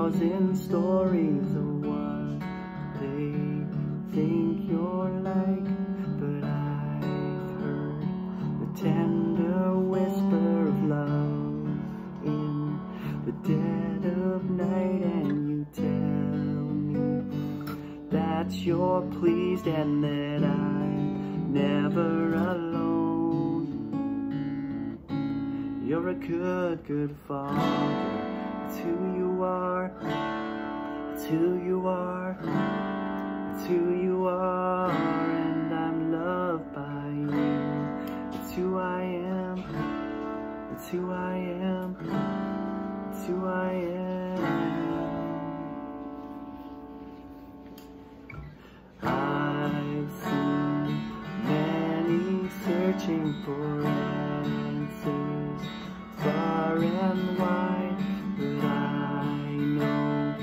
1,000 stories of what they think you're like, but I've heard the tender whisper of love in the dead of night, and you tell me that you're pleased and that I'm never alone. You're a good, good father. It's who you are. It's who you are. It's who you are, and I'm loved by you. It's who I am. It's who I am. It's who I am. I've seen many searching for answers far and wide, but I know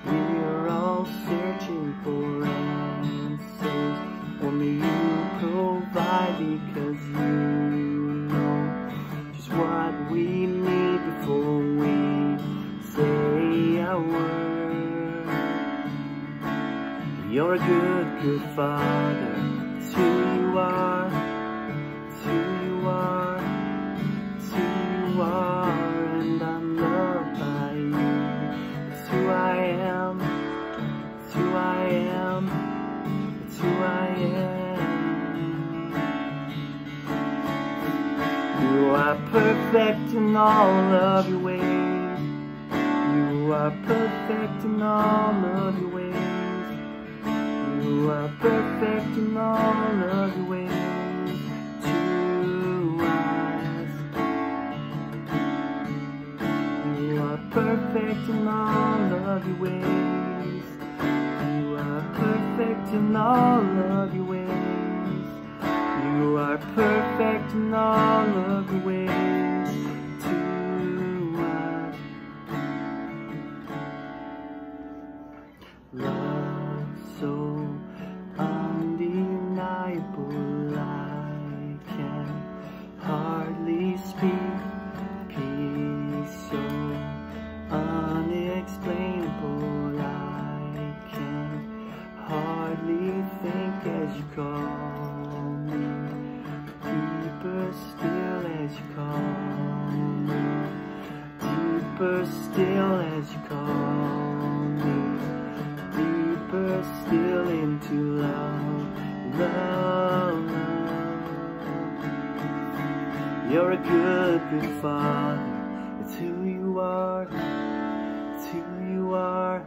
we're all searching for answers. Only you provide, because you know just what we need before we say a word. You're a good, good father. It's who you are. It's who you are. It's who you are, and I'm loved by you. It's who I am. It's who I am. It's who I am. You are perfect in all of your ways. You are perfect in all of your ways. You are perfect in all of your ways to us. You are perfect in all of your ways. You are perfect in all of your ways. You are perfect in all of your ways to us. Love so undeniable, I can hardly speak. Peace so unexplainable, I can hardly think as you call me. Deeper still as you call me. Deeper still as you call me. Deeper still into love, love, love. You're a good, good father. It's who you are. It's who you are.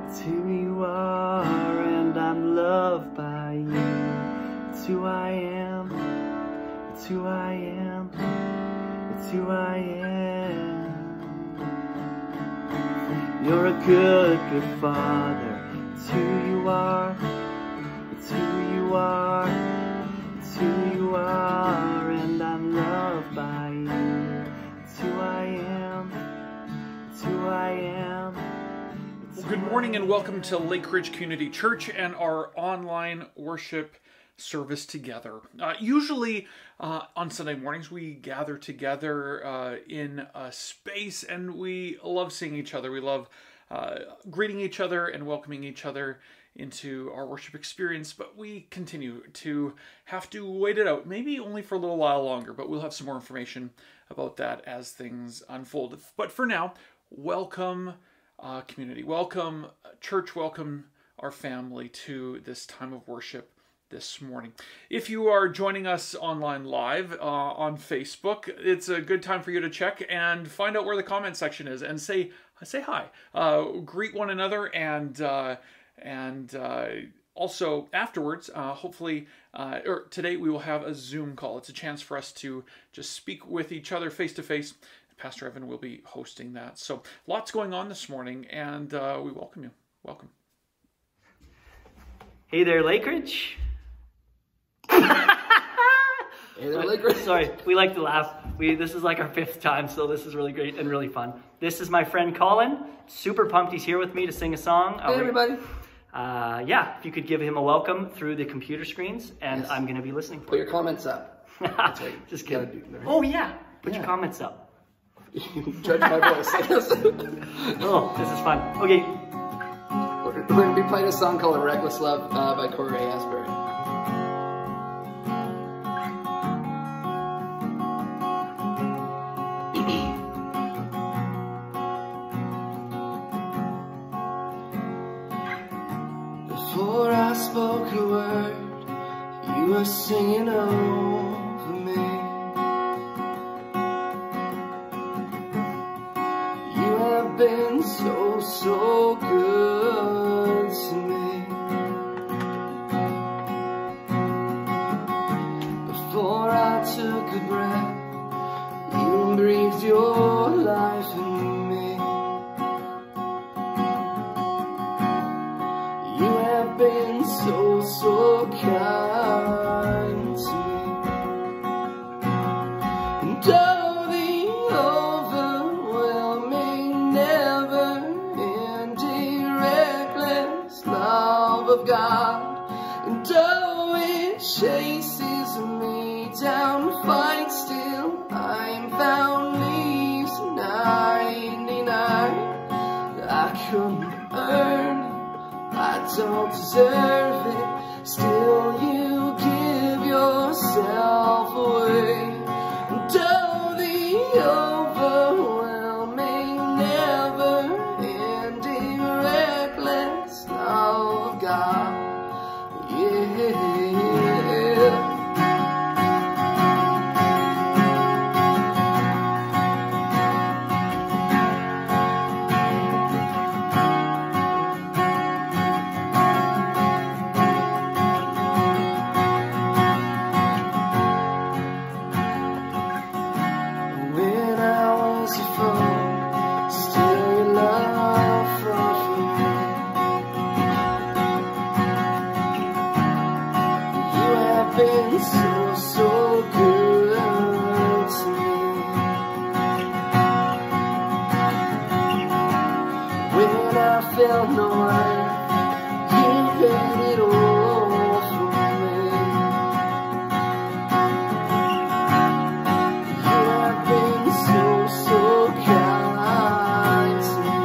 It's who you are, and I'm loved by you. It's who I am. It's who I am. It's who I am. You're a good, good father. It's who you are. It's who you are. It's who you are, and I'm loved by you. It's who I am. It's who I am. Well, good morning and welcome to Lake Ridge Community Church and our online worship service together. Usually on Sunday mornings we gather together in a space, and we love seeing each other. We love greeting each other and welcoming each other into our worship experience, but we continue to have to wait it out, maybe only for a little while longer, but we'll have some more information about that as things unfold. But for now, welcome community, welcome church, welcome our family to this time of worship this morning. If you are joining us online live on Facebook, it's a good time for you to check and find out where the comment section is and say hi, greet one another, and also afterwards, hopefully, or today we will have a Zoom call. It's a chance for us to just speak with each other face to face. Pastor Evan will be hosting that. So lots going on this morning, and we welcome you. Welcome. Hey there, Lake Ridge. Hey there, Lake Ridge. Sorry, we like to laugh. This is like our 5th time, so this is really great and really fun. This is my friend Colin. Super pumped he's here with me to sing a song. Hey, everybody. Yeah, if you could give him a welcome through the computer screens, and Yes. I'm going to be listening. Put your comments up. That's what Just you gotta kidding. do, right? Oh, yeah. Put your Yeah. comments up. Judge my voice, I guess. Oh, this is fun. Okay. We're going to be playing a song called Reckless Love by Corey Asbury. Before I spoke a word, you were singing over me. You have been so, so good to me. Before I took a breath, you breathed your life in me. You have been so, so kind to me. And oh, the overwhelming, never-ending, reckless love of God. And oh, it chases me down, fights till I'm found, leaves 99. I couldn't earn it, I don't deserve it, still you give yourself away. And oh, the overwhelming, never-ending, reckless love of God. Yeah. When I was a fool, still your love flowed from me. You have been so, so good to me. When I felt no life, you paid it all for me. You have been so, so kind to me.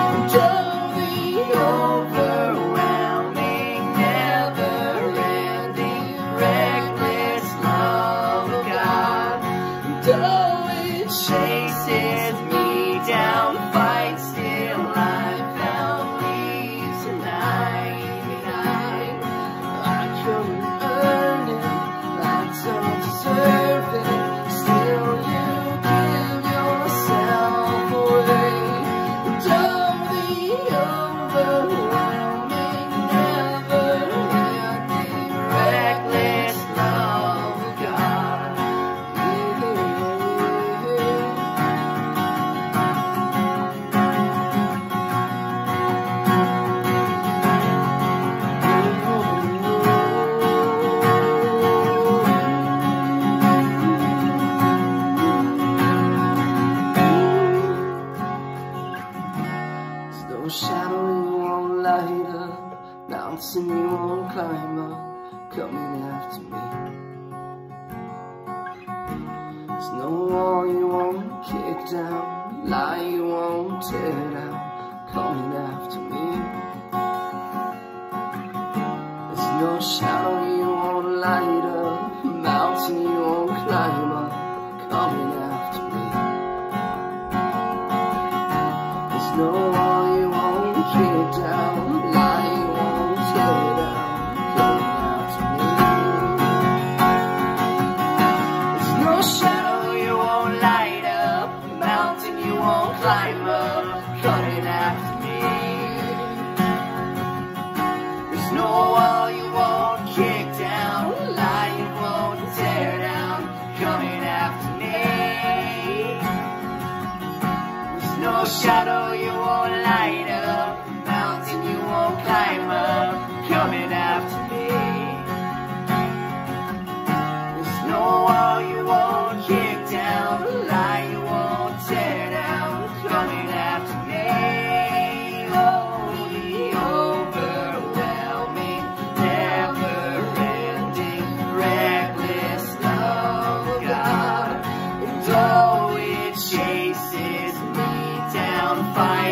And oh, the overwhelming, never-ending, reckless love of God. And oh, it chases me down, fights till I'm found, leaves 99. I couldn't earn it, I don't deserve it, still you give yourself away. And oh, the overwhelming, never-ending, reckless love of God. There's no shadow you won't light up, mountain you won't climb up, coming after me. There's no wall you won't kick down, lie you won't tear down, coming after me. There's no shadow you won't light up, mountain you won't climb up, coming after me. There's no wall you won't kick down, lie you won't tear down, coming after me. There's no shadow you won't light up, mountain you won't climb up, coming after me. There's no wall you won't kick down, lie you won't tear down, coming after me. There's no shadow you won't light up, mountain you won't climb up, coming after me. There's no wall you won't kick down, lie you won't tear down, coming after me. Oh, the overwhelming, never-ending, reckless love of God. And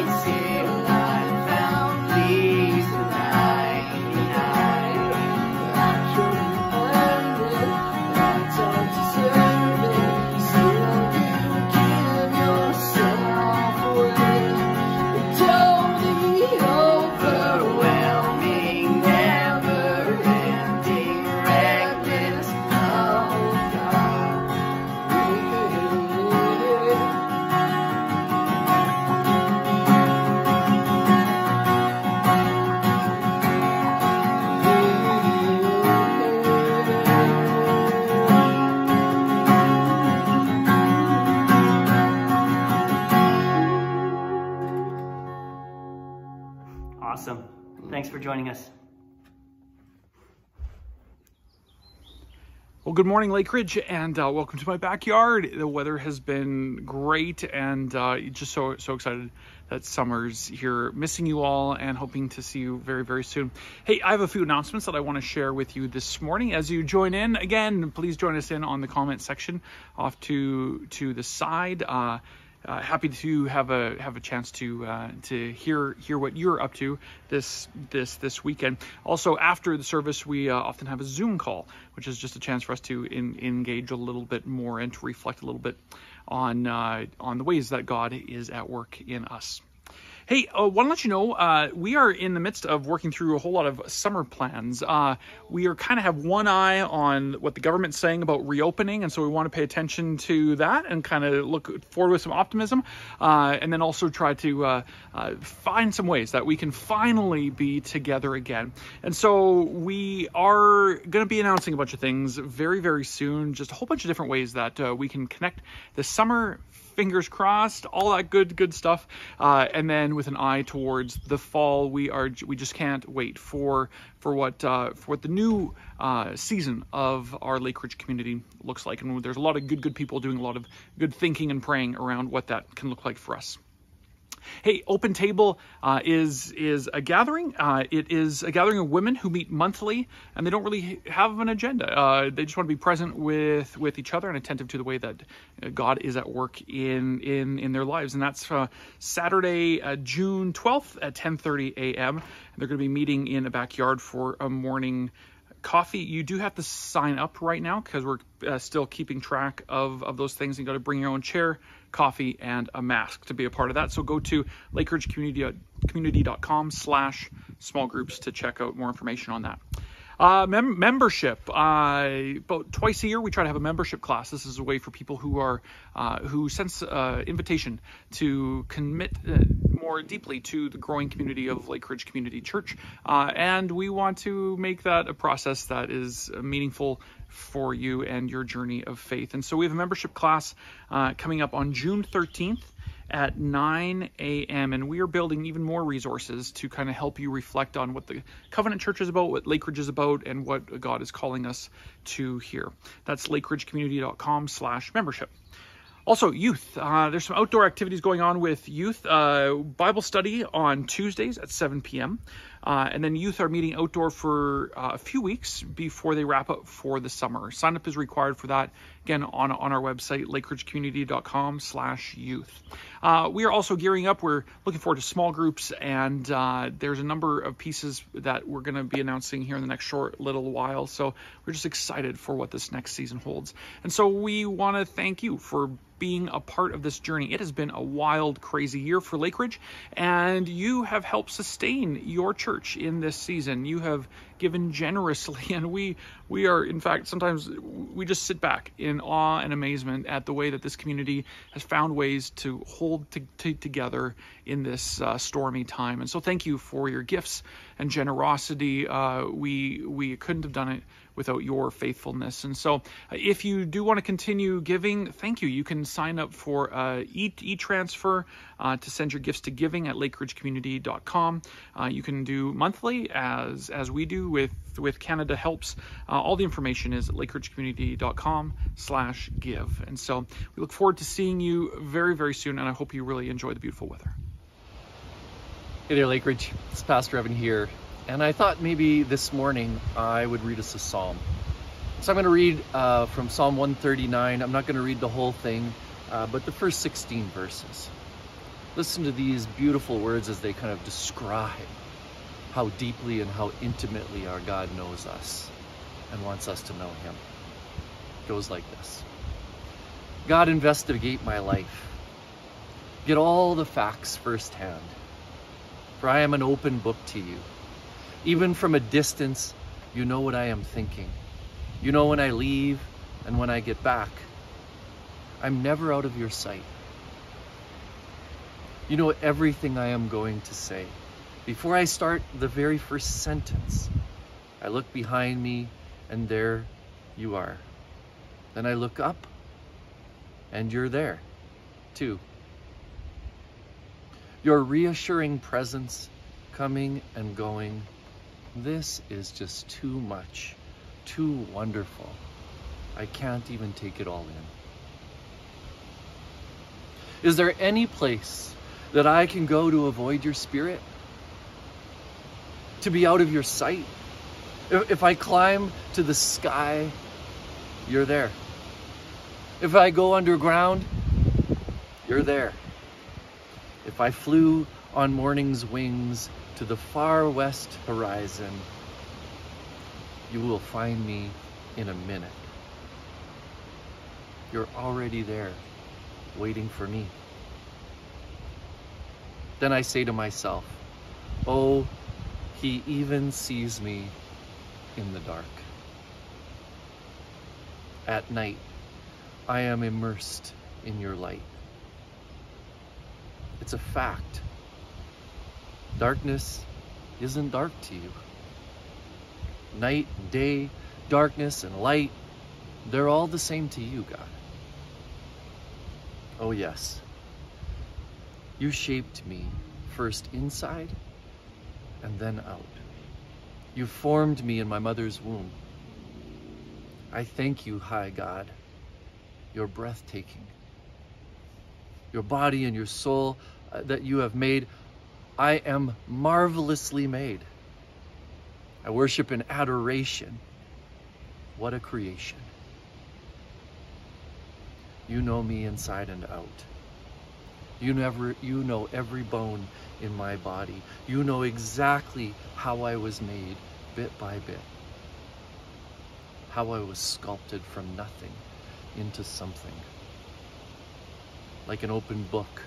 till I found peace in 99. I couldn't earn it, I don't deserve it. Still you give yourself away. Totally overwhelming, never-ending, reckless. Oh God. Awesome. Thanks for joining us. Well, good morning, Lake Ridge, and welcome to my backyard. The weather has been great, and just so excited that summer's here. Missing you all and hoping to see you very, very soon. Hey, I have a few announcements that I want to share with you this morning. As you join in, again, please join us in on the comment section off to the side. Happy to have a chance to hear what you're up to this weekend. Also, after the service, we often have a Zoom call, which is just a chance for us to engage a little bit more and to reflect a little bit on the ways that God is at work in us. Hey, want to let you know, we are in the midst of working through a whole lot of summer plans. We are kind of have one eye on what the government's saying about reopening, and so we want to pay attention to that and kind of look forward with some optimism, and then also try to find some ways that we can finally be together again. And so we are going to be announcing a bunch of things very, very soon, just a whole bunch of different ways that we can connect this summer. Fingers crossed, all that good stuff, and then with an eye towards the fall, we just can't wait for what the new season of our Lake Ridge community looks like, and there's a lot of good people doing a lot of good thinking and praying around what that can look like for us. Hey, Open Table is a gathering. It is a gathering of women who meet monthly, and they don't really have an agenda. They just want to be present with each other and attentive to the way that God is at work in their lives. And that's Saturday, June 12th at 10:30 a.m. And they're going to be meeting in a backyard for a morning coffee. You do have to sign up right now because we're still keeping track of those things. You got to bring your own chair, coffee, and a mask to be a part of that. So go to lakeridgecommunity.com/small groups to check out more information on that. Membership. About twice a year, we try to have a membership class. This is a way for people who sense invitation to commit more deeply to the growing community of Lake Ridge Community Church. And we want to make that a process that is meaningful for you and your journey of faith. And so we have a membership class coming up on June 13th. At 9 a.m. and we are building even more resources to kind of help you reflect on what the Covenant Church is about, what Lake Ridge is about, and what God is calling us to here. That's lakeridgecommunity.com/membership. Also, youth. There's some outdoor activities going on with youth. Bible study on Tuesdays at 7 p.m. And then youth are meeting outdoor for a few weeks before they wrap up for the summer. Sign up is required for that. Again, on our website, lakeridgecommunity.com/youth. We are also gearing up. We're looking forward to small groups, and there's a number of pieces that we're going to be announcing here in the next short little while. So we're just excited for what this next season holds. And so we want to thank you for being a part of this journey. It has been a wild, crazy year for Lake Ridge, and you have helped sustain your church in this season. You have given generously, and we are, in fact, sometimes we just sit back in awe and amazement at the way that this community has found ways to hold together in this stormy time. And so thank you for your gifts and generosity. We couldn't have done it without your faithfulness. And so if you do want to continue giving, thank you. You can sign up for e-transfer to send your gifts to giving at lakeridgecommunity.com. You can do monthly as we do with Canada Helps. All the information is at lakeridgecommunity.com/give. And so we look forward to seeing you very, very soon, and I hope you really enjoy the beautiful weather. Hey there, Lake Ridge. It's Pastor Evan here, and I thought maybe this morning I would read us a psalm. So I'm going to read from Psalm 139. I'm not going to read the whole thing, but the first 16 verses. Listen to these beautiful words as they kind of describe how deeply and how intimately our God knows us and wants us to know him. It goes like this. God, investigate my life. Get all the facts firsthand, for I am an open book to you. Even from a distance, you know what I am thinking. You know when I leave and when I get back. I'm never out of your sight. You know everything I am going to say. Before I start the very first sentence, I look behind me and there you are. Then I look up and you're there too. Your reassuring presence, coming and going, this is just too much, too wonderful. I can't even take it all in. Is there any place that I can go to avoid your spirit? To be out of your sight? If I climb to the sky, you're there. If I go underground, you're there. If I flew on morning's wings to the far west horizon, you will find me in a minute. You're already there, waiting for me. Then I say to myself, oh, he even sees me in the dark. At night, I am immersed in your light. It's a fact. Darkness isn't dark to you. Night and day, darkness and light, they're all the same to you, God. Oh yes, you shaped me first inside and then out. You formed me in my mother's womb. I thank you, high God. You're breathtaking. Your body and your soul that you have made, I am marvelously made. I worship in adoration. What a creation. You know me inside and out. You know every bone in my body. You know exactly how I was made, bit by bit. How I was sculpted from nothing into something. Like an open book,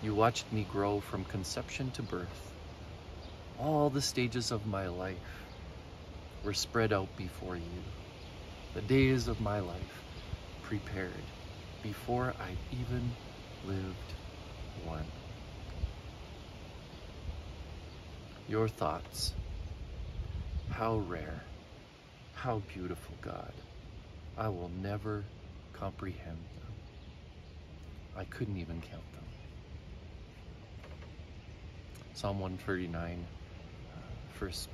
you watched me grow from conception to birth. All the stages of my life were spread out before you. The days of my life prepared before I even lived one. Your thoughts, how rare, how beautiful, God. I will never comprehend them. I couldn't even count them. Psalm 139, first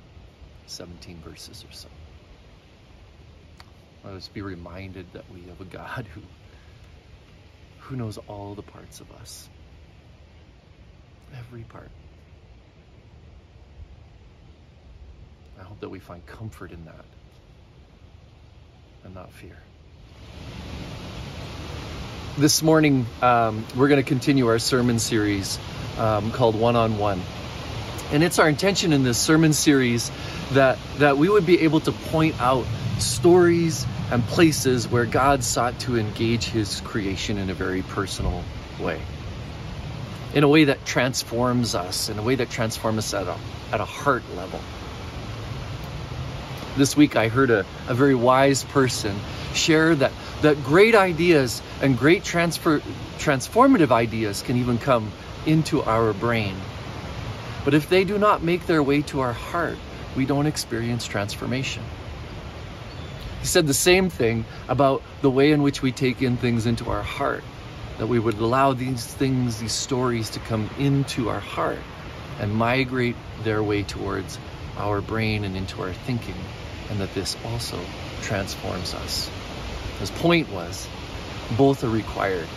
17 verses or so. Let us be reminded that we have a God who knows all the parts of us. Every part. I hope that we find comfort in that and not fear. This morning, we're going to continue our sermon series called One-on-One. And it's our intention in this sermon series that we would be able to point out stories and places where God sought to engage his creation in a very personal way. In a way that transforms us, in a way that transforms us at a heart level. This week I heard a very wise person share that great ideas and great transformative ideas can even come into our brain. But if they do not make their way to our heart, we don't experience transformation. He said the same thing about the way in which we take in things into our heart, that we would allow these things, these stories to come into our heart and migrate their way towards our brain and into our thinking, and that this also transforms us. His point was, both are required.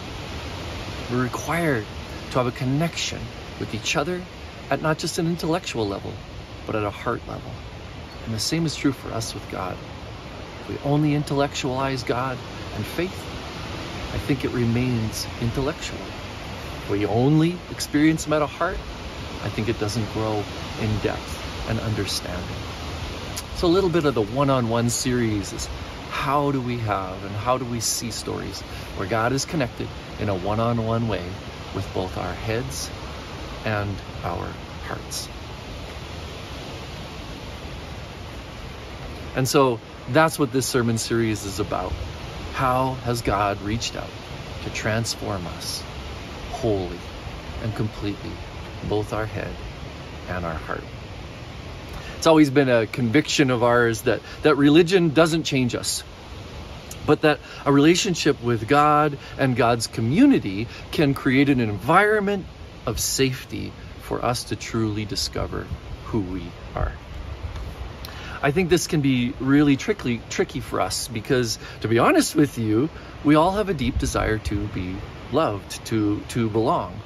We're required to have a connection with each other at not just an intellectual level, but at a heart level. And the same is true for us with God. If we only intellectualize God and faith, I think it remains intellectual. If we only experience them at a heart, I think it doesn't grow in depth and understanding. So a little bit of the one-on-one series is how do we have and how do we see stories where God is connected in a one-on-one way with both our heads and our hearts. And so that's what this sermon series is about. How has God reached out to transform us wholly and completely, both our head and our heart? It's always been a conviction of ours that religion doesn't change us, but that a relationship with God and God's community can create an environment of safety for us to truly discover who we are. I think this can be really tricky for us because, to be honest with you, we all have a deep desire to be loved, to belong.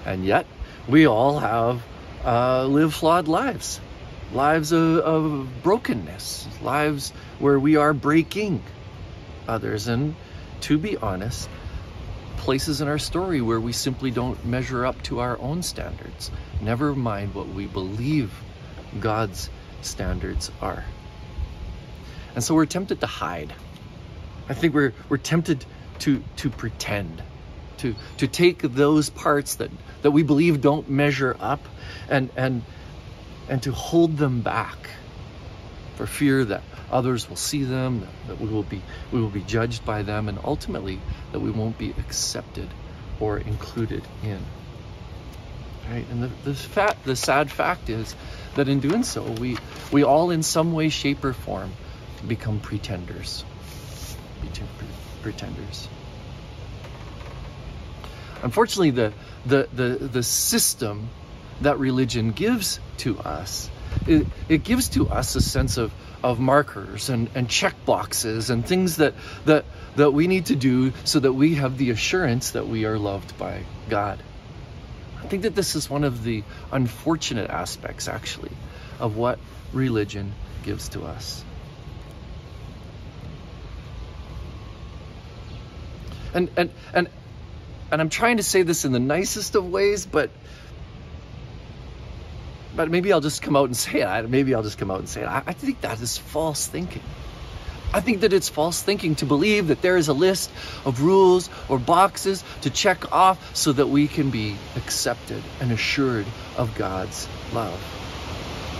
And yet, we all have live flawed lives of brokenness, lives where we are breaking others, and to be honest, places in our story where we simply don't measure up to our own standards, never mind what we believe God's standards are. And so we're tempted to hide. I think we're tempted to pretend, to take those parts that we believe don't measure up and to hold them back for fear that others will see them, that we will be judged by them, and ultimately that we won't be accepted or included in. Right? And the sad fact is that in doing so, we all in some way, shape, or form become pretenders. Pretenders. Unfortunately, the system that religion gives to us, it gives to us a sense of markers and check boxes and things that we need to do so that we have the assurance that we are loved by God. I think that this is one of the unfortunate aspects, actually, of what religion gives to us. And I'm trying to say this in the nicest of ways, but maybe I'll just come out and say it. I think that is false thinking. I think that it's false thinking to believe that there is a list of rules or boxes to check off so that we can be accepted and assured of God's love.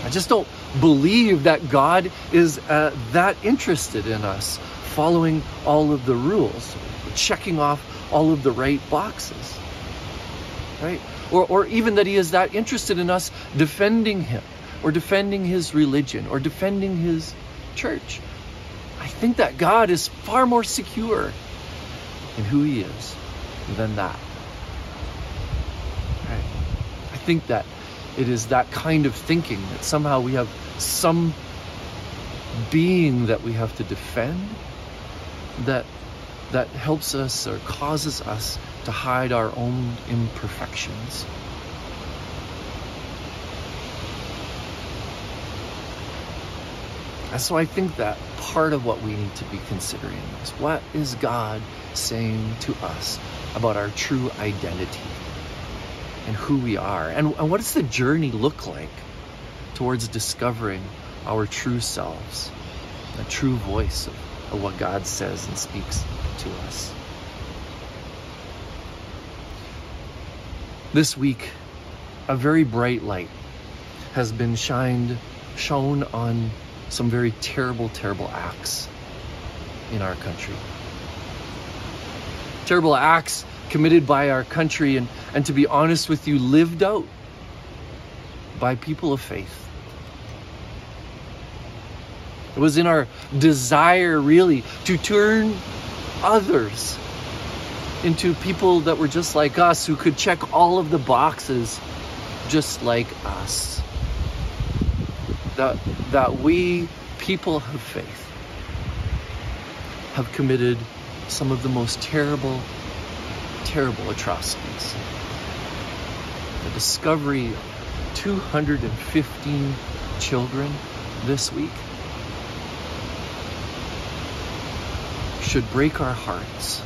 I just don't believe that God is that interested in us following all of the rules, checking off all of the right boxes, right? Or even that he is that interested in us defending him or defending his religion or defending his church. I think that God is far more secure in who he is than that. Right? I think that it is that kind of thinking that somehow we have some being that we have to defend that helps us or causes us to hide our own imperfections. And so I think that part of what we need to be considering is, what is God saying to us about our true identity and who we are? And what does the journey look like towards discovering our true selves, the true voice of what God says and speaks to us? This week, a very bright light has been shone on some very terrible acts in our country. Terrible acts committed by our country and to be honest with you, lived out by people of faith. It was in our desire really to turn others into people that were just like us, who could check all of the boxes just like us. That we, people of faith, have committed some of the most terrible atrocities. The discovery of 215 children this week should break our hearts.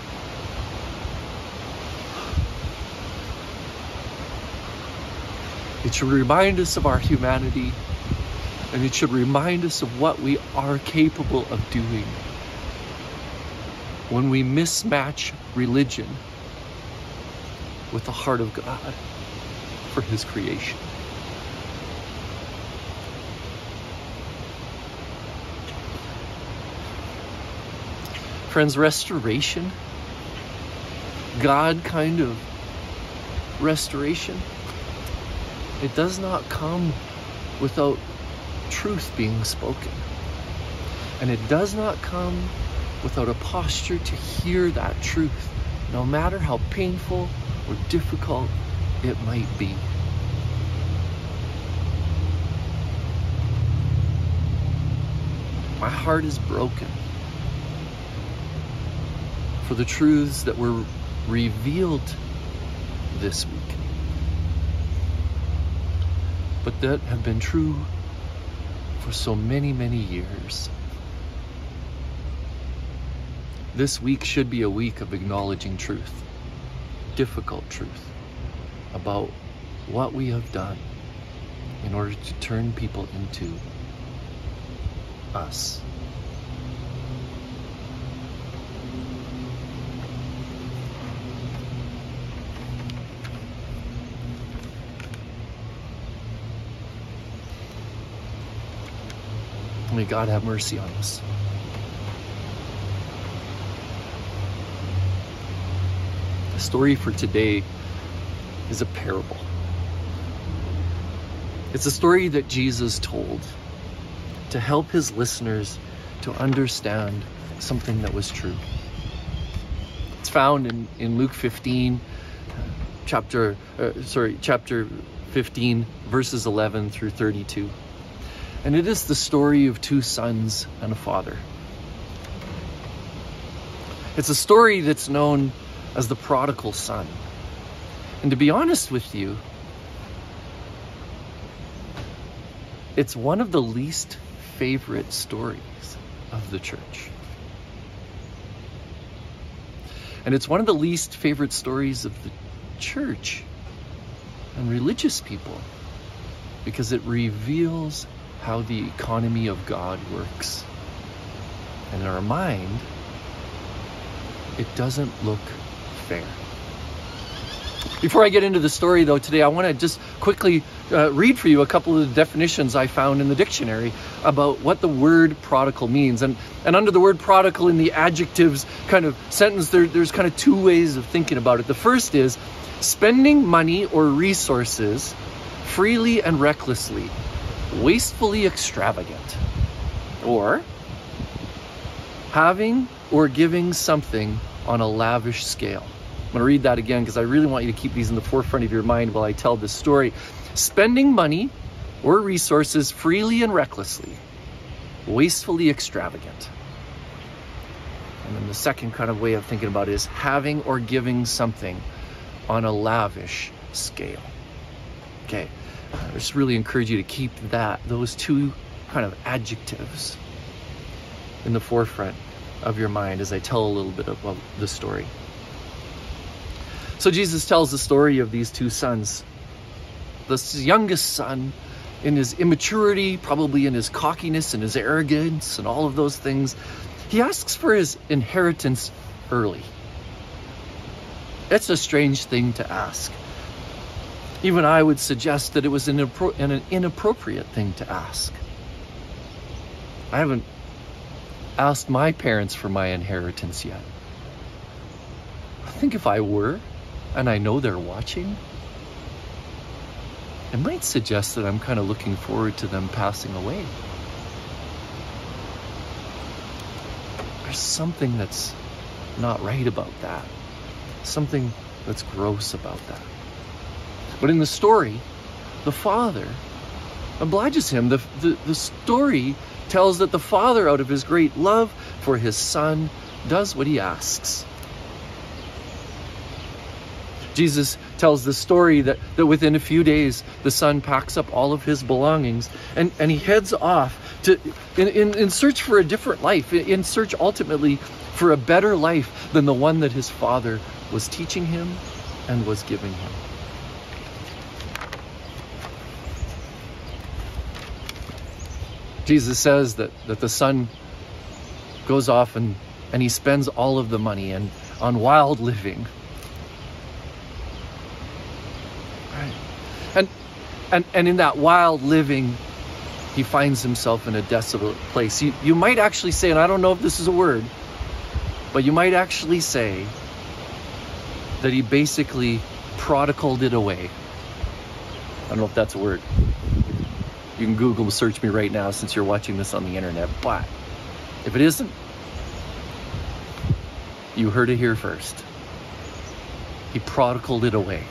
It should remind us of our humanity, and it should remind us of what we are capable of doing when we mismatch religion with the heart of God for His creation. Friends, restoration, God kind of restoration, it does not come without truth being spoken. And it does not come without a posture to hear that truth, no matter how painful or difficult it might be. My heart is broken for the truths that were revealed this week, but that have been true for so many, many years. This week should be a week of acknowledging truth, difficult truth, about what we have done in order to turn people into us. May God have mercy on us. The story for today is a parable. It's a story that Jesus told to help His listeners to understand something that was true. It's found in Luke 15, chapter 15, verses 11 through 32. And it is the story of two sons and a father. It's a story that's known as the prodigal son. And to be honest with you, it's one of the least favorite stories of the church. And it's one of the least favorite stories of the church and religious people because it reveals how the economy of God works. And in our mind, it doesn't look fair. Before I get into the story though today, I want to just quickly read for you a couple of the definitions I found in the dictionary about what the word prodigal means. And under the word prodigal in the adjectives kind of sentence, there's kind of two ways of thinking about it. The first is spending money or resources freely and recklessly, wastefully extravagant, or having or giving something on a lavish scale. I'm going to read that again because I really want you to keep these in the forefront of your mind while I tell this story. Spending money or resources freely and recklessly, wastefully extravagant. And then the second kind of way of thinking about it is having or giving something on a lavish scale. Okay. I just really encourage you to keep those two kind of adjectives in the forefront of your mind as I tell a little bit about the story. So Jesus tells the story of these two sons. The youngest son, in his immaturity, probably in his cockiness and his arrogance and all of those things, he asks for his inheritance early. It's a strange thing to ask. Even I would suggest that it was an inappropriate thing to ask. I haven't asked my parents for my inheritance yet. I think if I were, and I know they're watching, it might suggest that I'm kind of looking forward to them passing away. There's something that's not right about that. Something that's gross about that. But in the story, the father obliges him. The story tells that the father, out of his great love for his son, does what he asks. Jesus tells the story that within a few days, the son packs up all of his belongings and he heads off in search for a different life, in search ultimately for a better life than the one that his father was teaching him and was giving him. Jesus says that the son goes off and he spends all of the money and on wild living. Right. And in that wild living, he finds himself in a desolate place. You might actually say, and I don't know if this is a word, but you might actually say that he basically prodigaled it away. I don't know if that's a word. You can Google search me right now since you're watching this on the internet. But if it isn't, you heard it here first. He prodigaled it away.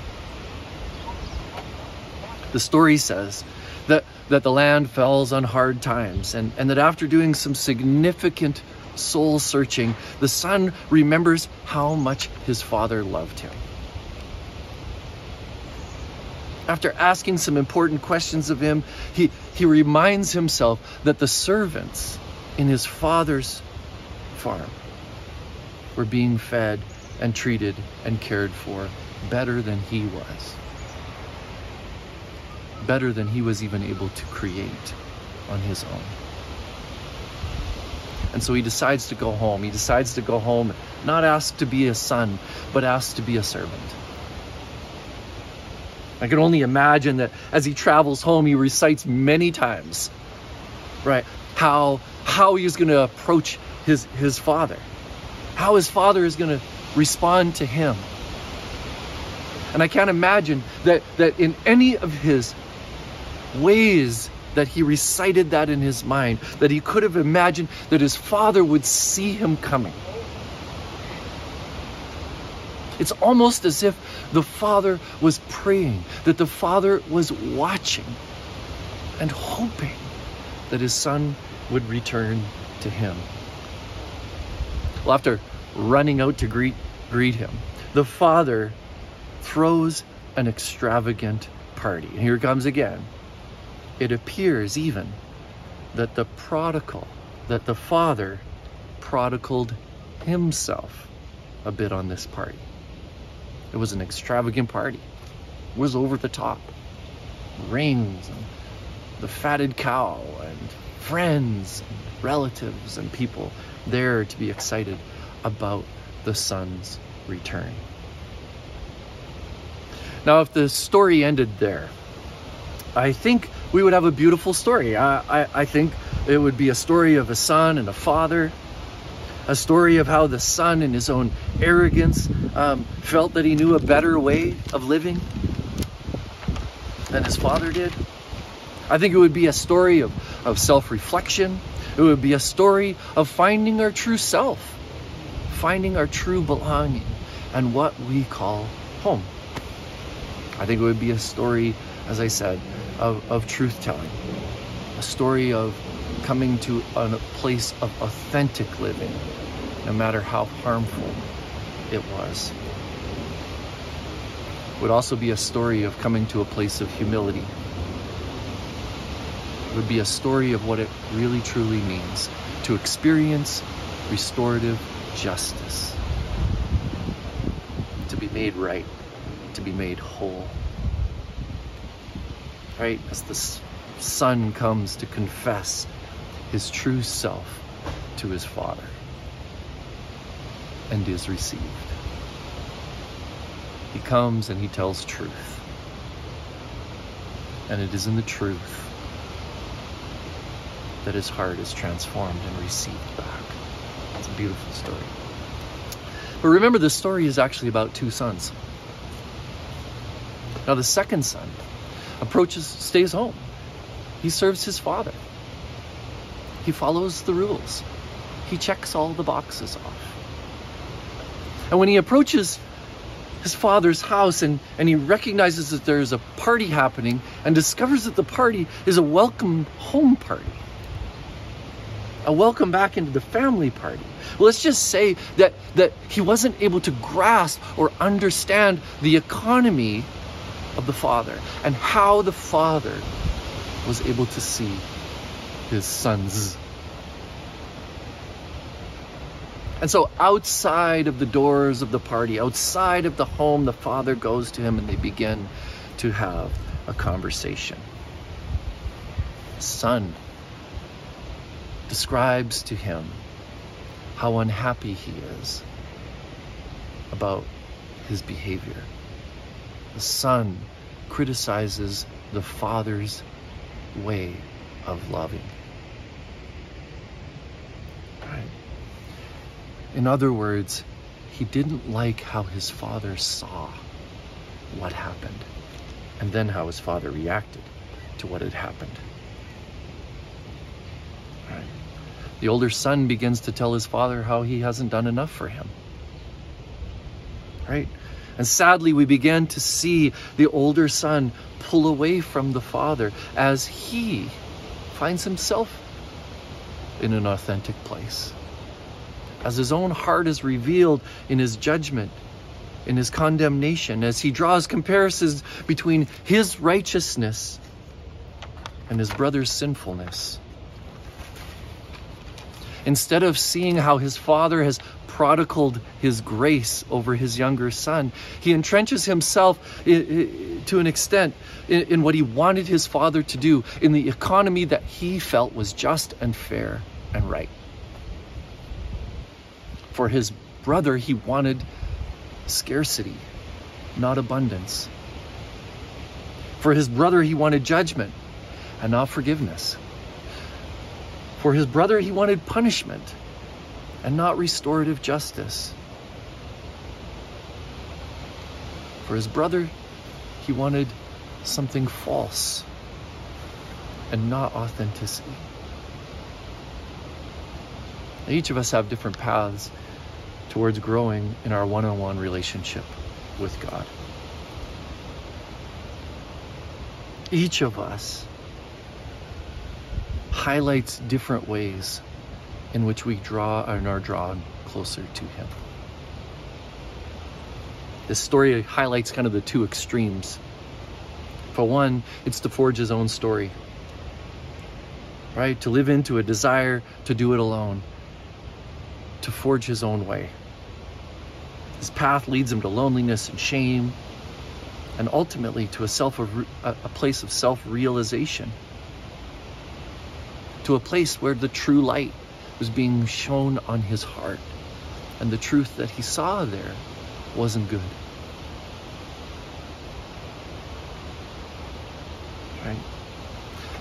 The story says that the land falls on hard times, and that after doing some significant soul searching, the son remembers how much his father loved him. After asking some important questions of him, he reminds himself that the servants in his father's farm were being fed and treated and cared for better than he was. Better than he was even able to create on his own. And so he decides to go home. He decides to go home, not ask to be a son, but ask to be a servant. I can only imagine that as he travels home, he recites many times, right, how he is going to approach his father, how his father is going to respond to him. And I can't imagine that in any of his ways that he recited that in his mind, that he could have imagined that his father would see him coming. It's almost as if the father was praying, that the father was watching and hoping that his son would return to him. Well, after running out to greet him, the father throws an extravagant party. And here it comes again. It appears even that the father prodigaled himself a bit on this party. It was an extravagant party. It was over the top. Rings, and the fatted cow, and friends, and relatives, and people there to be excited about the son's return. Now, if the story ended there, I think we would have a beautiful story. I think it would be a story of a son and a father, a story of how the son in his own arrogance felt that he knew a better way of living than his father did. I think it would be a story of self-reflection. It would be a story of finding our true self, finding our true belonging, and what we call home. I think it would be a story, as I said, of truth-telling, a story of coming to a place of authentic living, no matter how harmful it was. It would also be a story of coming to a place of humility. It would be a story of what it really truly means to experience restorative justice, to be made right, to be made whole. Right? As the son comes to confess his true self to his father and is received. He comes and he tells truth. And it is in the truth that his heart is transformed and received back. It's a beautiful story. But remember, this story is actually about two sons. Now, the second son stays home. He serves his father. He follows the rules. He checks all the boxes off. And when he approaches his father's house and he recognizes that there's a party happening and discovers that the party is a welcome home party, a welcome back into the family party. Well, let's just say that he wasn't able to grasp or understand the economy of the father and how the father was able to see his sons. And so outside of the doors of the party, outside of the home, the father goes to him and they begin to have a conversation. Son, describes to him how unhappy he is about his behavior. The son criticizes the father's way of loving. Right? In other words, he didn't like how his father saw what happened, and then how his father reacted to what had happened. Right? The older son begins to tell his father how he hasn't done enough for him. Right? And sadly, we begin to see the older son pull away from the father as he finds himself in an authentic place. As his own heart is revealed in his judgment, in his condemnation, as he draws comparisons between his righteousness and his brother's sinfulness. Instead of seeing how his father has prodigaled his grace over his younger son, he entrenches himself to an extent in what he wanted his father to do, in the economy that he felt was just and fair and right. For his brother, he wanted scarcity, not abundance. For his brother, he wanted judgment and not forgiveness. For his brother, he wanted punishment and not restorative justice. For his brother, he wanted something false and not authenticity. Each of us have different paths towards growing in our one-on-one relationship with God. Each of us highlights different ways in which we are drawn closer to him. This story highlights kind of the two extremes. For one, it's to forge his own story, right? To live into a desire to do it alone, to forge his own way. His path leads him to loneliness and shame, and ultimately to a place of self-realization, to a place where the true light was being shown on his heart, and the truth that he saw there wasn't good. Right?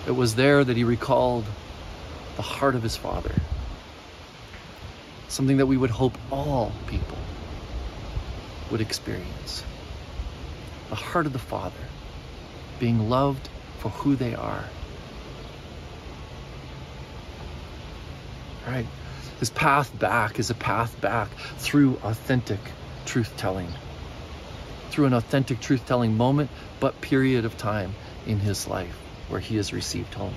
It was there that he recalled the heart of his father, something that we would hope all people would experience. The heart of the Father, being loved for who they are. Right? His path back is a path back through authentic truth-telling. Through an authentic truth-telling moment, but period of time in his life where he has received home.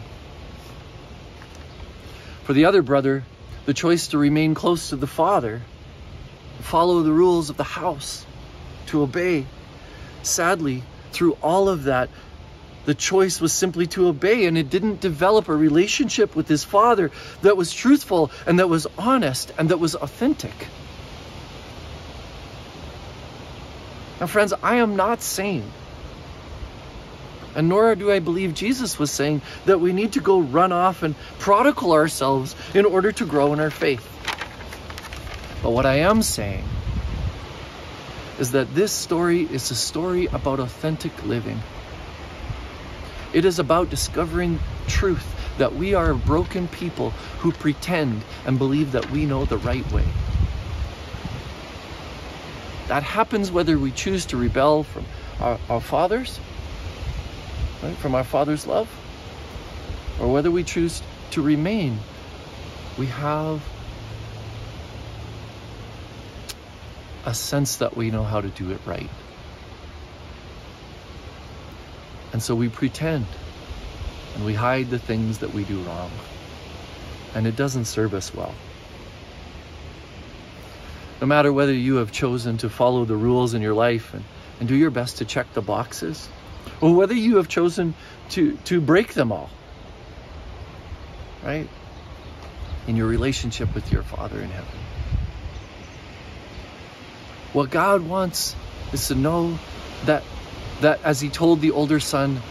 For the other brother, the choice to remain close to the father, follow the rules of the house, to obey. Sadly, through all of that, the choice was simply to obey, and it didn't develop a relationship with his father that was truthful and that was honest and that was authentic. Now, friends, I am not saying, and nor do I believe Jesus was saying, that we need to go run off and prodigal ourselves in order to grow in our faith. But what I am saying is that this story is a story about authentic living. It is about discovering truth, that we are broken people who pretend and believe that we know the right way. That happens whether we choose to rebel from our fathers, right, from our Father's love, or whether we choose to remain. We have a sense that we know how to do it right. And so we pretend and we hide the things that we do wrong. And it doesn't serve us well. No matter whether you have chosen to follow the rules in your life and do your best to check the boxes, or whether you have chosen to break them all, right? In your relationship with your Father in heaven. What God wants is to know that as he told the older son,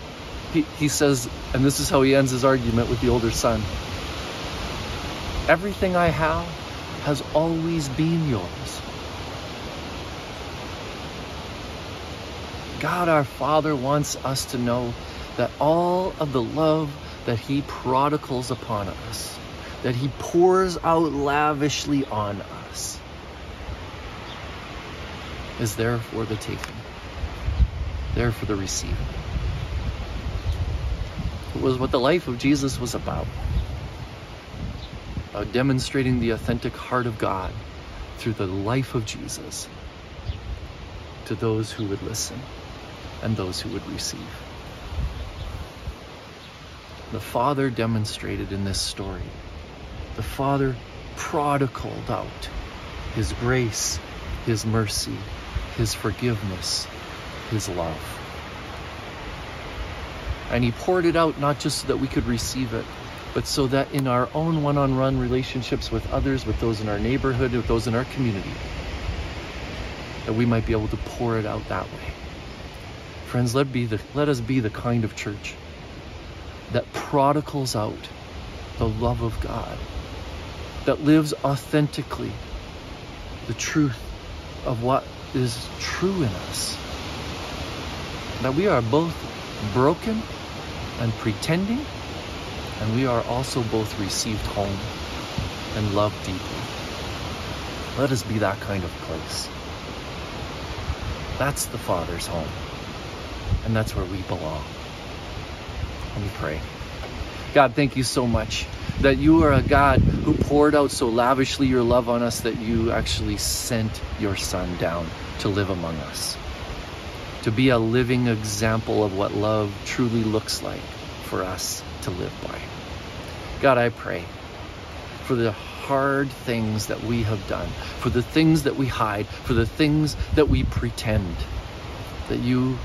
he says, and this is how he ends his argument with the older son, Everything I have has always been yours. God our Father wants us to know that all of the love that He prodigals upon us, that He pours out lavishly on us, is there for the taking, there for the receiving. It was what the life of Jesus was about demonstrating the authentic heart of God through the life of Jesus to those who would listen and those who would receive. The Father demonstrated in this story. The Father prodigaled out His grace, His mercy, His forgiveness, His love. And He poured it out not just so that we could receive it, but so that in our own one-on-one relationships with others, with those in our neighborhood, with those in our community, that we might be able to pour it out that way. Friends, let us be the kind of church that prodigals out the love of God, that lives authentically the truth of what is true in us. That we are both broken and pretending, and we are also both received home and loved deeply. Let us be that kind of place. That's the Father's home, and that's where we belong. Let me pray. God, thank you so much that you are a God who poured out so lavishly your love on us that you actually sent your Son down to live among us, to be a living example of what love truly looks like for us to live by. God, I pray for the hard things that we have done, for the things that we hide, for the things that we pretend, that you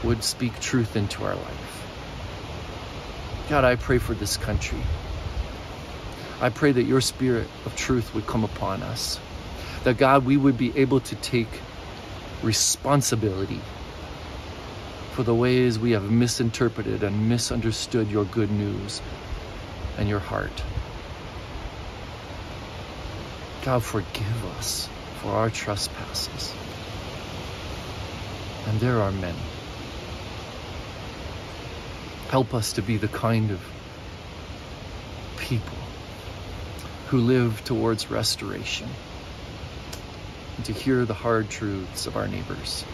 would speak truth into our life. God, I pray for this country. I pray that your Spirit of truth would come upon us, that God, we would be able to take responsibility for the ways we have misinterpreted and misunderstood your good news and your heart. God, forgive us for our trespasses. And there are many. Help us to be the kind of people who live towards restoration and to hear the hard truths of our neighbors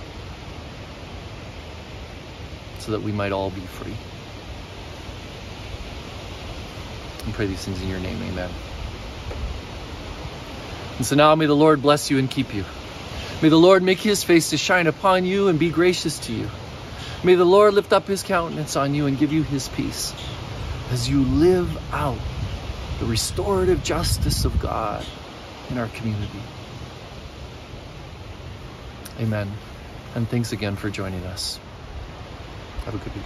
so that we might all be free. And pray these things in your name, amen. And so now may the Lord bless you and keep you. May the Lord make his face to shine upon you and be gracious to you. May the Lord lift up his countenance on you and give you his peace as you live out the restorative justice of God in our community. Amen. And thanks again for joining us. Have a good week.